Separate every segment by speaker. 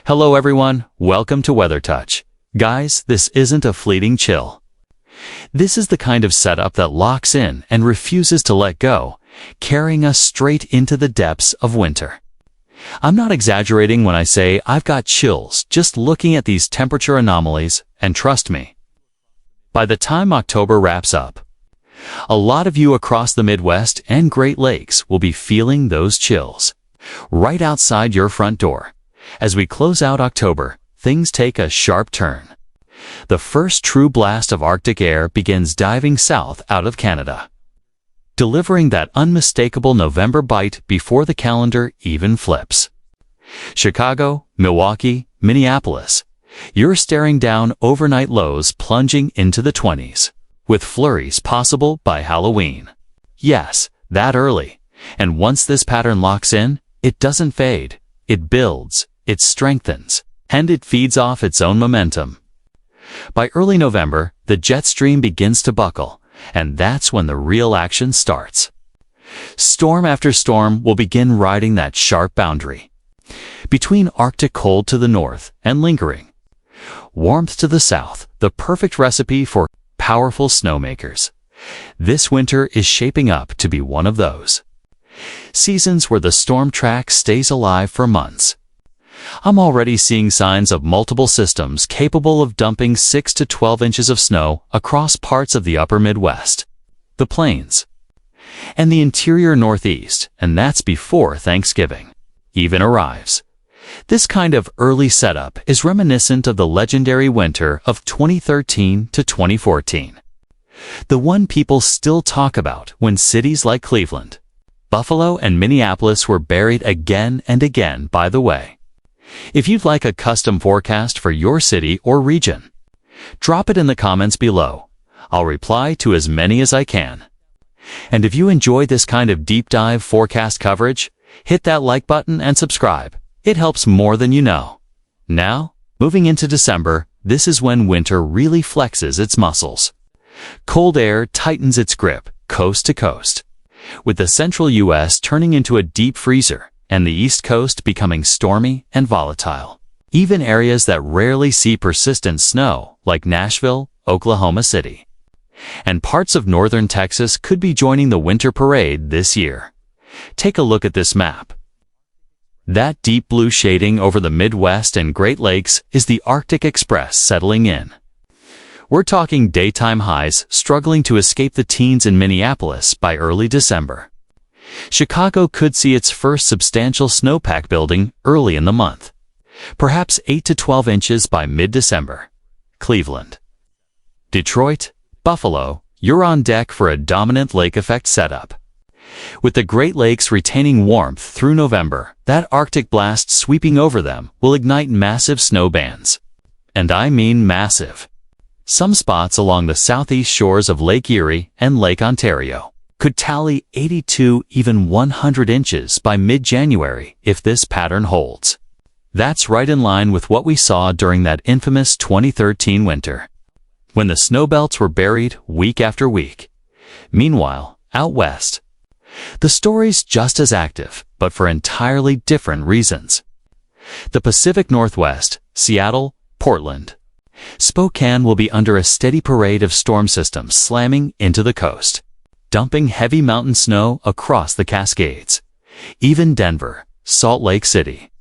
Speaker 1: Hello everyone, welcome to Weather Touch. Guys, this isn't a fleeting chill. This is the kind of setup that locks in and refuses to let go, carrying us straight into the depths of winter. I'm not exaggerating when I say I've got chills just looking at these temperature anomalies, and trust me, by the time October wraps up, a lot of you across the Midwest and Great Lakes will be feeling those chills right outside your front door. As we close out October, things take a sharp turn. The first true blast of Arctic air begins diving south out of Canada, delivering that unmistakable November bite before the calendar even flips. Chicago, Milwaukee, Minneapolis, you're staring down overnight lows plunging into the 20s, with flurries possible by Halloween. Yes, that early. And once this pattern locks in, it doesn't fade. It builds, it strengthens, and it feeds off its own momentum. By early November, the jet stream begins to buckle, and that's when the real action starts. Storm after storm will begin riding that sharp boundary between Arctic cold to the north and lingering warmth to the south, the perfect recipe for powerful snowmakers. This winter is shaping up to be one of those seasons where the storm track stays alive for months. I'm already seeing signs of multiple systems capable of dumping 6 to 12 inches of snow across parts of the upper Midwest, the plains, and the interior Northeast, and that's before Thanksgiving even arrives. This kind of early setup is reminiscent of the legendary winter of 2013 to 2014, the one people still talk about when cities like Cleveland, Buffalo, and Minneapolis were buried again and again by the way. If you'd like a custom forecast for your city or region, drop it in the comments below. I'll reply to as many as I can. And if you enjoy this kind of deep dive forecast coverage, hit that like button and subscribe. It helps more than you know. Now, moving into December, this is when winter really flexes its muscles. Cold air tightens its grip coast to coast, with the central U.S. turning into a deep freezer and the East Coast becoming stormy and volatile. Even areas that rarely see persistent snow, like Nashville, Oklahoma City, and parts of northern Texas could be joining the winter parade this year. Take a look at this map. That deep blue shading over the Midwest and Great Lakes is the Arctic Express settling in. We're talking daytime highs struggling to escape the teens in Minneapolis by early December. Chicago could see its first substantial snowpack building early in the month, perhaps 8 to 12 inches by mid-December. Cleveland, Detroit, Buffalo, you're on deck for a dominant lake effect setup. With the Great Lakes retaining warmth through November, that Arctic blast sweeping over them will ignite massive snow bands. And I mean massive. Some spots along the southeast shores of Lake Erie and Lake Ontario could tally 82, even 100 inches by mid-January if this pattern holds. That's right in line with what we saw during that infamous 2013 winter, when the snowbelts were buried week after week. Meanwhile, out west, the story's just as active, but for entirely different reasons. The Pacific Northwest, Seattle, Portland, Spokane will be under a steady parade of storm systems slamming into the coast, dumping heavy mountain snow across the Cascades. Even Denver, Salt Lake City,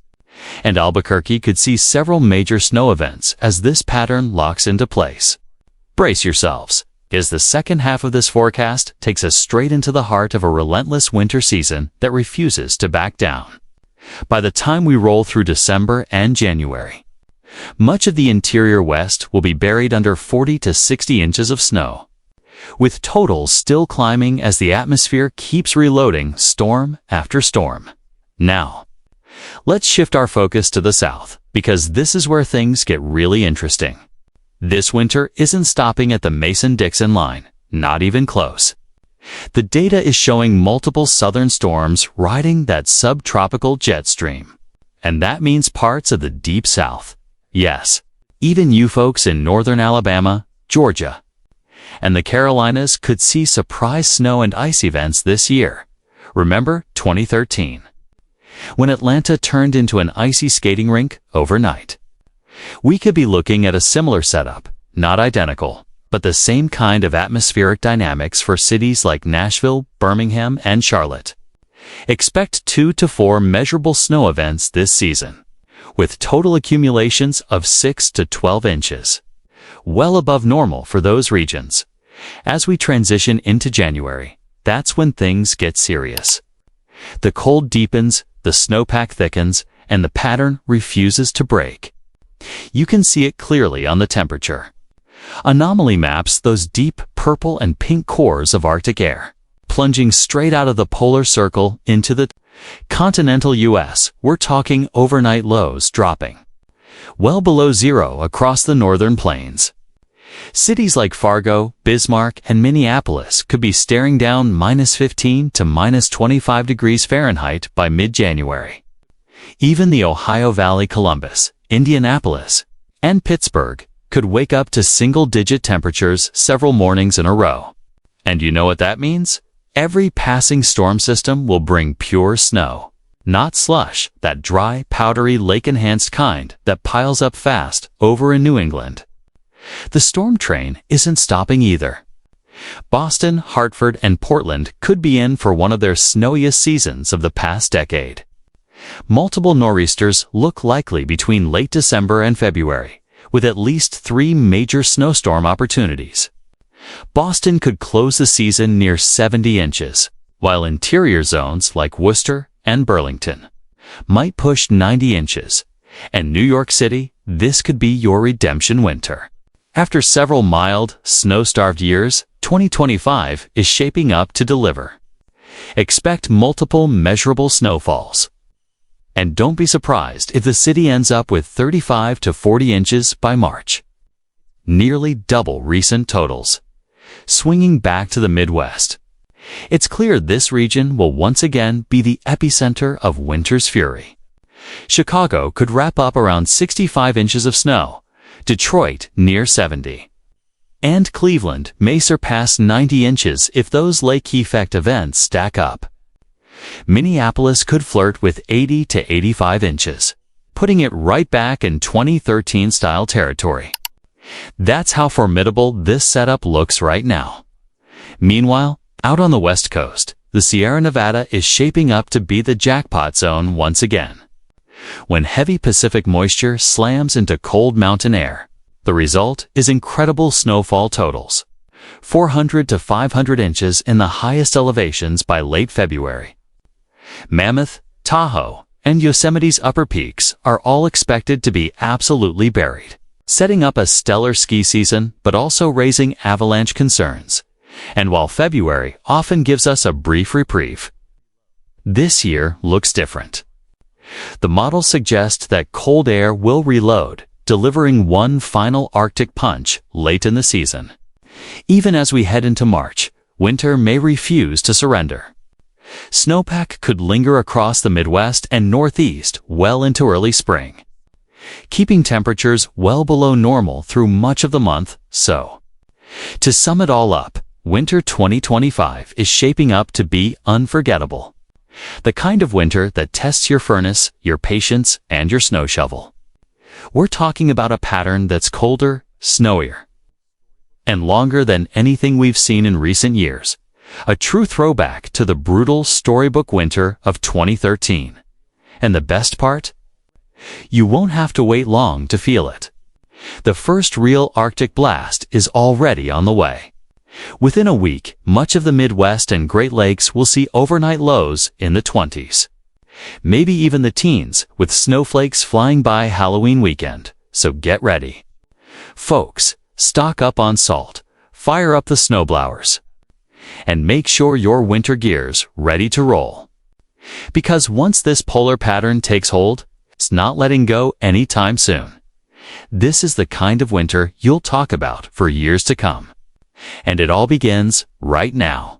Speaker 1: and Albuquerque could see several major snow events as this pattern locks into place. Brace yourselves, as the second half of this forecast takes us straight into the heart of a relentless winter season that refuses to back down. By the time we roll through December and January, much of the interior West will be buried under 40 to 60 inches of snow, with totals still climbing as the atmosphere keeps reloading storm after storm. Now, let's shift our focus to the south, because this is where things get really interesting. This winter isn't stopping at the Mason-Dixon line, not even close. The data is showing multiple southern storms riding that subtropical jet stream. And that means parts of the deep south. Yes, even you folks in northern Alabama, Georgia, and the Carolinas could see surprise snow and ice events this year. Remember 2013? when Atlanta turned into an icy skating rink overnight. We could be looking at a similar setup, not identical, but the same kind of atmospheric dynamics for cities like Nashville, Birmingham, and Charlotte. Expect 2 to 4 measurable snow events this season, with total accumulations of 6 to 12 inches, well above normal for those regions. As we transition into January, that's when things get serious. The cold deepens, the snowpack thickens, and the pattern refuses to break. You can see it clearly on the temperature. Anomaly maps those deep purple and pink cores of Arctic air, plunging straight out of the polar circle into the continental U.S. We're talking overnight lows dropping well below zero across the northern plains. Cities like Fargo, Bismarck, and Minneapolis could be staring down -15 to -25 degrees Fahrenheit by mid-January. Even the Ohio Valley, Columbus, Indianapolis, and Pittsburgh could wake up to single-digit temperatures several mornings in a row. And you know what that means? Every passing storm system will bring pure snow, not slush, that dry, powdery, lake-enhanced kind that piles up fast over in New England. The storm train isn't stopping either. Boston, Hartford, and Portland could be in for one of their snowiest seasons of the past decade. Multiple nor'easters look likely between late December and February, with at least 3 major snowstorm opportunities. Boston could close the season near 70 inches, while interior zones like Worcester and Burlington might push 90 inches. And New York City, this could be your redemption winter. After several mild, snow-starved years, 2025 is shaping up to deliver. Expect multiple measurable snowfalls. And don't be surprised if the city ends up with 35 to 40 inches by March. Nearly double recent totals. Swinging back to the Midwest, it's clear this region will once again be the epicenter of winter's fury. Chicago could wrap up around 65 inches of snow, Detroit near 70. And Cleveland may surpass 90 inches if those lake effect events stack up. Minneapolis could flirt with 80 to 85 inches, putting it right back in 2013 style territory. That's how formidable this setup looks right now. Meanwhile, out on the West Coast, the Sierra Nevada is shaping up to be the jackpot zone once again. When heavy Pacific moisture slams into cold mountain air, the result is incredible snowfall totals. 400 to 500 inches in the highest elevations by late February. Mammoth, Tahoe, and Yosemite's upper peaks are all expected to be absolutely buried, setting up a stellar ski season but also raising avalanche concerns. And while February often gives us a brief reprieve, this year looks different. The models suggest that cold air will reload, delivering one final Arctic punch late in the season. Even as we head into March, winter may refuse to surrender. Snowpack could linger across the Midwest and Northeast well into early spring, keeping temperatures well below normal through much of the month. So, to sum it all up, winter 2025 is shaping up to be unforgettable. The kind of winter that tests your furnace, your patience, and your snow shovel. We're talking about a pattern that's colder, snowier, and longer than anything we've seen in recent years. A true throwback to the brutal storybook winter of 2013. And the best part? You won't have to wait long to feel it. The first real Arctic blast is already on the way. Within a week, much of the Midwest and Great Lakes will see overnight lows in the 20s. Maybe even the teens, with snowflakes flying by Halloween weekend. So get ready. Folks, stock up on salt, fire up the snowblowers, and make sure your winter gear's ready to roll. Because once this polar pattern takes hold, it's not letting go anytime soon. This is the kind of winter you'll talk about for years to come. And it all begins right now.